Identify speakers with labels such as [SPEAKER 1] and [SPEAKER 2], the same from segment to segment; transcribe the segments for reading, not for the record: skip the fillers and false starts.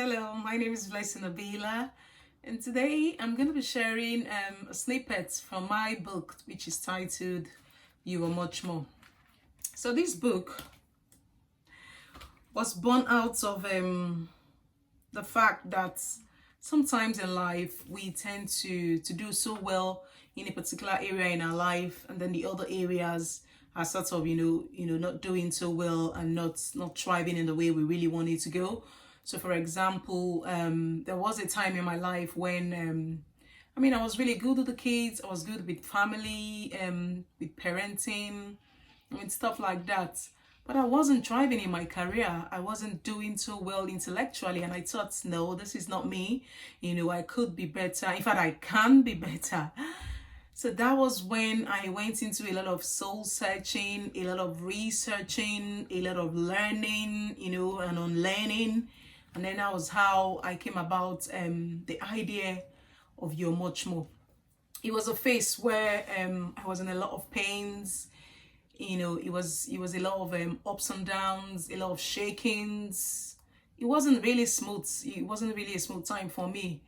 [SPEAKER 1] Hello, my name is Blessing Abila, and today I'm going to be sharing a snippet from my book, which is titled You Are Much More. So, this book was born out of the fact that sometimes in life we tend to do so well in a particular area in our life, and then the other areas are sort of not doing so well and not thriving in the way we really want it to go. So for example, there was a time in my life when I was really good with the kids, I was good with family, with parenting, stuff like that. But I wasn't thriving in my career. I wasn't doing so well intellectually. And I thought, no, this is not me. I could be better. In fact, I can be better. So that was when I went into a lot of soul searching, a lot of researching, a lot of learning, and unlearning. And then that was how I came about the idea of You're Much More. It was a phase where I was in a lot of pains. It was a lot of ups and downs, a lot of shakings. It wasn't really smooth. It wasn't really a smooth time for me.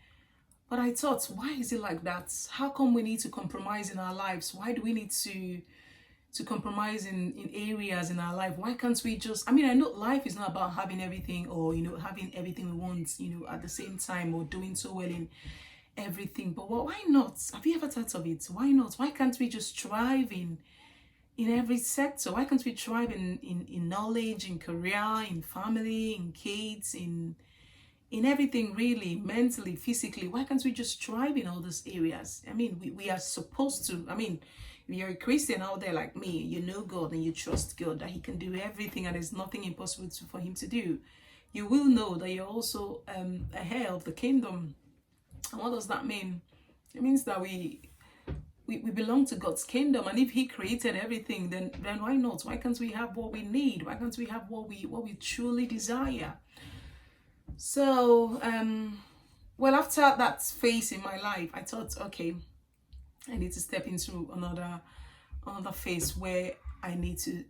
[SPEAKER 1] But I thought, why is it like that? How come we need to compromise in our lives? Why do we need to compromise in areas in our life? Why can't we just, I know life is not about having everything or, having everything we want, at the same time, or doing so well in everything. But why not? Have you ever thought of it? Why not? Why can't we just thrive in every sector? Why can't we thrive in knowledge, in career, in family, in kids, in everything really, mentally, physically? Why can't we just thrive in all those areas? We are supposed to. If you're a Christian out there like me, you know God and you trust God that He can do everything and there's nothing impossible for Him to do. You will know that you're also a heir of the kingdom. And what does that mean? It means that we belong to God's kingdom, and if He created everything, then why not? Why can't we have what we need? Why can't we have what we truly desire? So, after that phase in my life, I thought, okay, I need to step into another phase where I need to,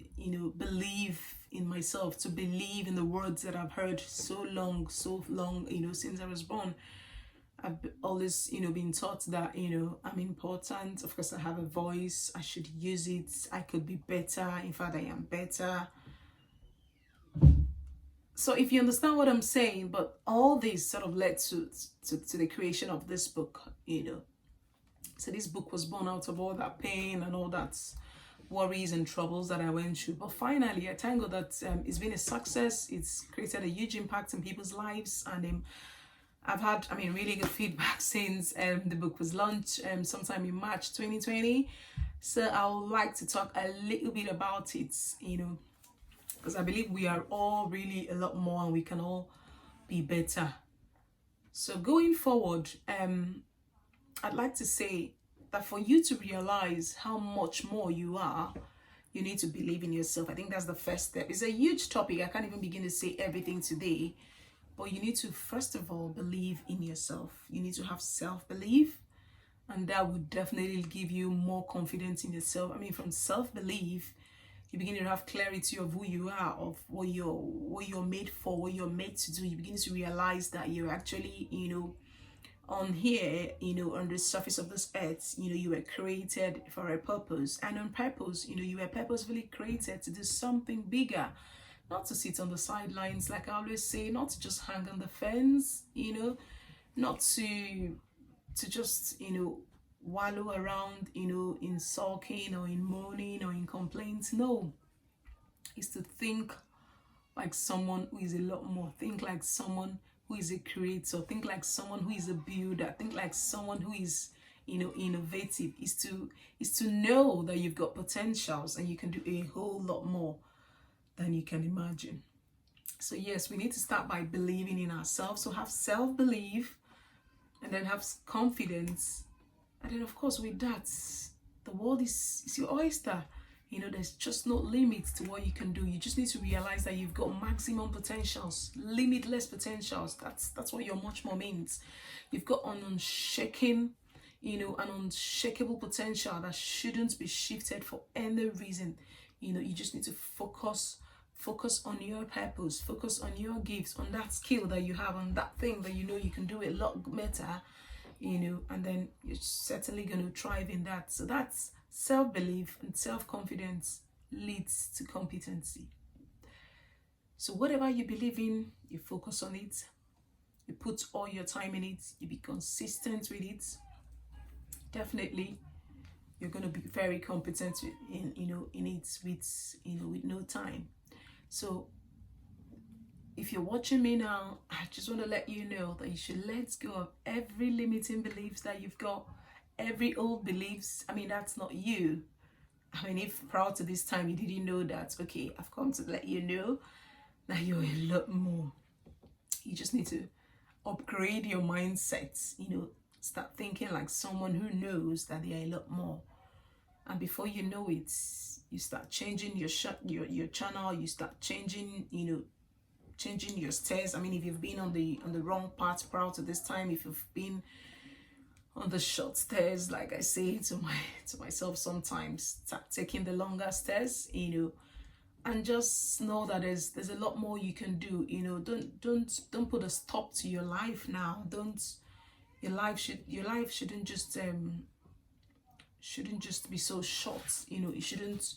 [SPEAKER 1] believe in myself, to believe in the words that I've heard so long, since I was born. I've always, been taught that, I'm important. Of course, I have a voice. I should use it. I could be better. In fact, I am better. So if you understand what I'm saying, but all this sort of led to the creation of this book, So this book was born out of all that pain and all that worries and troubles that I went through. But finally, I thank God that it's been a success. It's created a huge impact in people's lives, and I've had, really good feedback since the book was launched sometime in March 2020. So I would like to talk a little bit about it, because I believe we are all really a lot more and we can all be better. So going forward, I'd like to say that for you to realize how much more you are, you need to believe in yourself. I think that's the first step. It's a huge topic. I can't even begin to say everything today. But you need to, first of all, believe in yourself. You need to have self-belief, and that would definitely give you more confidence in yourself. From self-belief, you begin to have clarity of who you are, of what you're made for, what you're made to do. You begin to realize that you're actually, on here, on the surface of this earth, you were created for a purpose. And on purpose, you were purposefully created to do something bigger. Not to sit on the sidelines, like I always say, not to just hang on the fence, not to just, wallow around, in sulking or in moaning or in complaints. No, it's to think like someone who is a lot more. Think like someone who is a creator. Think like someone who is a builder. Think like someone who is, innovative. Is to know that you've got potentials and you can do a whole lot more than you can imagine. So yes, we need to start by believing in ourselves. So have self-belief, and then have confidence, and then of course with that, the world is your oyster. There's just no limit to what you can do. You just need to realize that you've got maximum potentials, limitless potentials. That's what You're Much More means. You've got an unshaken, an unshakable potential that shouldn't be shifted for any reason. You just need to focus Focus on your purpose, focus on your gifts, on that skill that you have, on that thing that you know you can do a lot better, and then you're certainly going to thrive in that. So that's self-belief, and self-confidence leads to competency. So whatever you believe in, you focus on it, you put all your time in it, you be consistent with it. Definitely, you're going to be very competent in it with no time. So if you're watching me now, I just want to let you know that you should let go of every limiting beliefs that you've got, every old beliefs. I mean, that's not you. I mean, if prior to this time you didn't know that, okay, I've come to let you know that you're a lot more. You just need to upgrade your mindset, start thinking like someone who knows that they are a lot more. And before you know it, you start changing your channel, you start changing, changing your stairs. I mean, if you've been on the wrong path prior to this time, if you've been on the short stairs, like I say to myself sometimes, start taking the longer stairs, and just know that there's a lot more you can do. Don't put a stop to your life now. Your life shouldn't just be so short. It shouldn't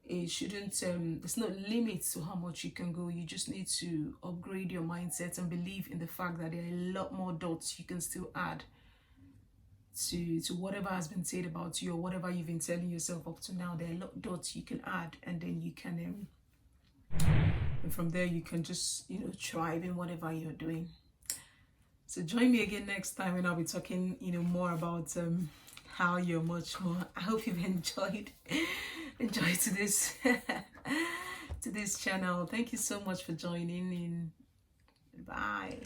[SPEAKER 1] there's no limit to how much you can go. You just need to upgrade your mindset and believe in the fact that there are a lot more dots you can still add to whatever has been said about you, or whatever you've been telling yourself up to now. There are a lot of dots you can add, and then you can and from there you can just thrive in whatever you're doing. So join me again next time, and I'll be talking more about how you're much more. I hope you've enjoyed to this to this channel. Thank you so much for joining in. Bye.